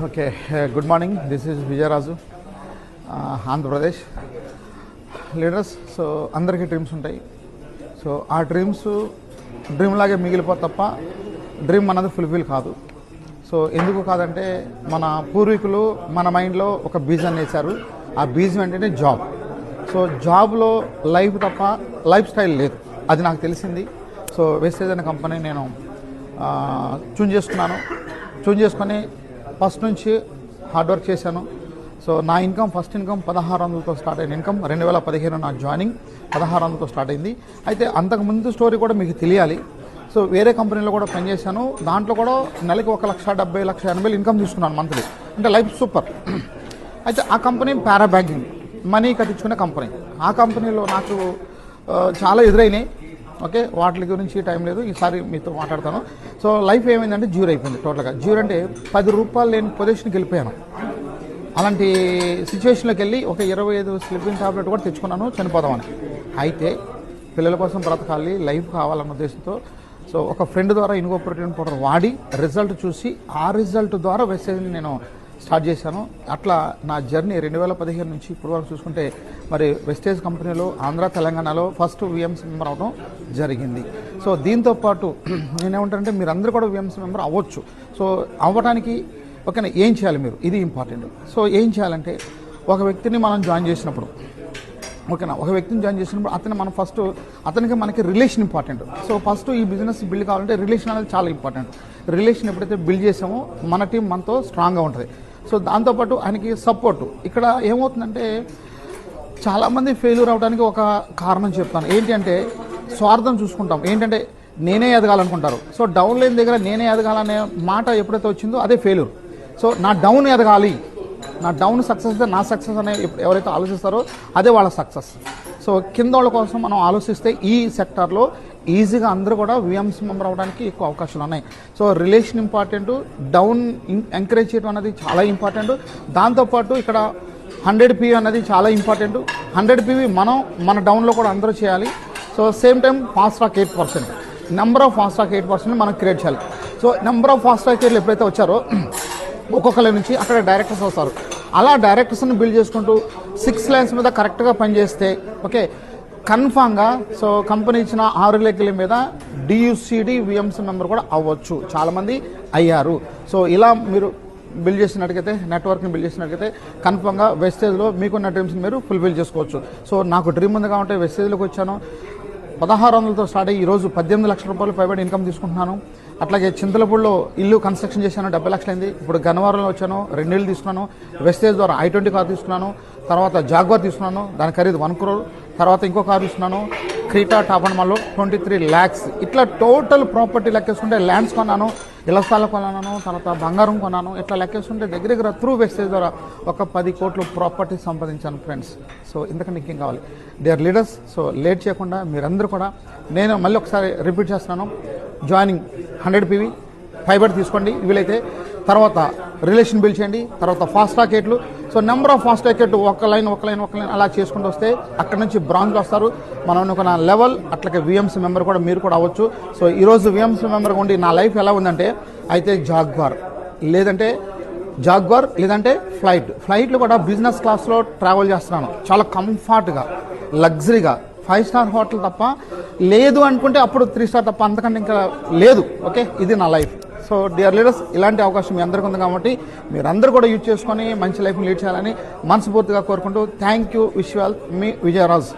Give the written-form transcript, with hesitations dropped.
Okay good morning this is Vijayaraju Andhra Pradesh leaders. So అందరికీ dreams ఉంటాయి. So ఆ డ్రీమ్స్ డ్రీమ్ లాగే మిగిలిపోతే తప్ప డ్రీమ్ అన్నది ఫుల్ఫిల్ కాదు. సో ఎందుకు కాదంటే మన పూర్వీకులు మన మైండ్లో ఒక బీజం వేశారు. ఆ బీజం ఏంటంటే జాబ్. సో జాబ్లో లైఫ్ తప్ప లైఫ్ స్టైల్ లేదు, అది నాకు తెలిసింది. సో వెస్టేజ్ అనే కంపెనీ నేను చూజ్ చేసుకొని ఫస్ట్ నుంచి హార్డ్ వర్క్ చేశాను. సో నా ఇన్కమ్ ఫస్ట్ ఇన్కమ్ 1600తో స్టార్ట్ అయిన ఇన్కమ్ 2015 నా జాయినింగ్ 1600తో స్టార్ట్ అయింది. అయితే అంతకుముందు స్టోరీ కూడా మీకు తెలియాలి. సో వేరే కంపెనీలో కూడా పనిచేశాను. దాంట్లో కూడా నెలకి 1,70,000 1,80,000 ఇన్కమ్ తీసుకున్నాను మంత్లీ. అంటే లైఫ్ సూపర్. అయితే ఆ కంపెనీ పారా బ్యాంకింగ్ మనీ కట్టించుకునే కంపెనీ. ఆ కంపెనీలో నాకు చాలా ఎదురైనాయి. ఓకే, వాటి గురించి టైం లేదు, ఈసారి మీతో మాట్లాడతాను. సో లైఫ్ ఏమైందంటే జీరో అయిపోయింది టోటల్గా. జీరో అంటే 10 రూపాయలు లేని పొజిషన్కి వెళ్ళిపోయాను. అలాంటి సిచ్యువేషన్లోకి వెళ్ళి ఒక 25 స్లీపింగ్ టాబ్లెట్ కూడా తెచ్చుకున్నాను చనిపోదామని. అయితే పిల్లల కోసం బ్రతకాలి, లైఫ్ కావాలన్న ఉద్దేశంతో సో ఒక ఫ్రెండ్ ద్వారా ఇనుగో ప్రోటీన్ పౌడర్ వాడి రిజల్ట్ చూసి ఆ రిజల్ట్ ద్వారా వెస్టేజ్ని నేను స్టార్ట్ చేశాను. అట్లా నా జర్నీ 2015 నుంచి ఇప్పుడు వరకు చూసుకుంటే మరి వెస్టేజ్ కంపెనీలో ఆంధ్ర తెలంగాణలో ఫస్ట్ విఎంసీ మెంబర్ అవడం జరిగింది. సో దీంతోపాటు నేనేమంటానంటే మీరందరూ కూడా విఎంసీ మెంబర్ అవ్వచ్చు. సో అవ్వడానికి ఓకేనా, ఏం చేయాలి మీరు, ఇది ఇంపార్టెంట్. సో ఏం చేయాలంటే ఒక వ్యక్తిని మనం జాయిన్ చేసినప్పుడు ఓకేనా, ఒక వ్యక్తిని జాయిన్ చేసినప్పుడు మనం ఫస్ట్ అతనికి మనకి రిలేషన్ ఇంపార్టెంట్. సో ఫస్ట్ ఈ బిజినెస్ బిల్డ్ కావాలంటే రిలేషన్ అనేది చాలా ఇంపార్టెంట్. రిలేషన్ ఎప్పుడైతే బిల్డ్ చేసామో మన టీం మనతో స్ట్రాంగ్గా ఉంటుంది. సో దాంతోపాటు ఆయనకి సపోర్టు. ఇక్కడ ఏమవుతుందంటే చాలామంది ఫెయిల్యూర్ అవడానికి ఒక కారణం చెప్తాను. ఏంటి అంటే స్వార్థం చూసుకుంటాం. ఏంటంటే నేనే ఎదగాలనుకుంటారు. సో డౌన్ లైన్ దగ్గర నేనే ఎదగాలనే మాట ఎప్పుడైతే వచ్చిందో అదే ఫెయిల్యూర్. సో నా డౌన్ ఎదగాలి, నా డౌన్ సక్సెస్ అయితే నా సక్సెస్ అనే ఎవరైతే ఆలోచిస్తారో అదే వాళ్ళ సక్సెస్. సో కింద వాళ్ళ కోసం మనం ఆలోచిస్తే ఈ సెక్టార్లో ఈజీగా అందరూ కూడా విఎంసీ మెంబర్ అవ్వడానికి ఎక్కువ అవకాశాలు ఉన్నాయి. So relation important, down encourage చేయడం అనేది చాలా ఇంపార్టెంట్. దాంతోపాటు ఇక్కడ 100 PV అనేది చాలా ఇంపార్టెంట్. 100 PV మన డౌన్లో కూడా అందరూ చేయాలి. So same time fast track 8%, number of fast track 8% మనం క్రియేట్ చేయాలి. So number of fast track ఎప్పుడైతే వచ్చారో ఒక్కొక్కరి నుంచి అక్కడ డైరెక్టర్స్ వస్తారు. అలా డైరెక్టర్స్ని బిల్డ్ చేసుకుంటూ 6 లైన్స్ మీద కరెక్ట్గా పనిచేస్తే ఓకే కన్ఫామ్గా సో కంపెనీ ఇచ్చిన 6 లెక్కల మీద డియుసిడి విఎంసీ మెంబర్ కూడా అవ్వచ్చు. చాలామంది అయ్యారు. సో ఇలా మీరు బిల్డ్ చేసినట్టుకైతే, నెట్వర్క్ని బిల్డ్ చేసినట్టుకైతే కన్ఫామ్గా వెస్టేజ్లో మీకున్న డ్రీమ్స్ని మీరు ఫుల్ఫిల్ చేసుకోవచ్చు. సో నాకు డ్రీమ్ ఉంది కాబట్టి వెస్టేజ్లోకి వచ్చాను. 1600తో స్టార్ట్ అయ్యి ఈరోజు 18 లక్షల రూపాయలు పైబడి ఇన్కమ్ తీసుకుంటున్నాను. అట్లాగే చింతలపూడిలో ఇల్లు కన్స్ట్రక్షన్ చేశాను, 70 లక్షలు అయింది. ఇప్పుడు గన్నవరంలో వచ్చాను, 2 ఇళ్ళు తీసుకున్నాను. వెస్టేజ్ ద్వారా i20 కార్ తీసుకున్నాను. తర్వాత జాగ్వార్ తీసుకున్నాను, దాని ఖరీదు 1 crore. తర్వాత ఇంకో కార్ తీసుకున్నాను, క్రీటా టాప్ అండ్ మాల్లో 23 lakhs. ఇట్లా టోటల్ ప్రాపర్టీ లెక్కేసుకుంటే ల్యాండ్స్ కొన్నాను, ఇళ్ల స్థలాలు కొన్నాను, తర్వాత బంగారం కొన్నాను. ఇట్లా లెక్కేసుకుంటే దగ్గర త్రూ వెస్టేజ్ ద్వారా ఒక 10 కోట్ల ప్రాపర్టీ సంపాదించాను ఫ్రెండ్స్. సో ఇంతకంటే ఇంకేం కావాలి డియర్ లీడర్స్. సో లేట్ చేయకుండా మీరందరూ కూడా, నేను మళ్ళీ ఒకసారి రిపీట్ చేస్తున్నాను, జాయినింగ్ 100 PV ఫైబర్ తీసుకోండి వీలైతే. తర్వాత రిలేషన్ బిల్డ్ చేయండి. తర్వాత fast track 8. So number of fast track 8 ఒక లైన్ అలా చేసుకుంటూ వస్తే అక్కడ నుంచి బ్రాంజ్లో వస్తారు. మనం అనుకున్న లెవెల్ అట్లాగే విఎంసీ మెంబర్ కూడా మీరు కూడా అవ్వచ్చు. సో ఈరోజు విఎంసీ మెంబర్గా ఉండి నా లైఫ్ ఎలా ఉందంటే అయితే జాగ్వార్ లేదంటే ఫ్లైట్లు కూడా బిజినెస్ క్లాస్లో ట్రావెల్ చేస్తున్నాను. చాలా కంఫర్ట్గా, లగ్జరీగా. 5 స్టార్ హోటల్ తప్ప లేదు అనుకుంటే అప్పుడు 3 స్టార్ తప్ప అంతకంటే ఇంకా లేదు. ఓకే, ఇది నా లైఫ్. సో డియర్ లీడర్స్, ఇలాంటి అవకాశం మీ అందరికీ ఉంది కాబట్టి మీరందరూ కూడా యూజ్ చేసుకొని మంచి లైఫ్ని లీడ్ చేయాలని మనస్ఫూర్తిగా కోరుకుంటూ thank you. Wish you all. Me Vijayaraj.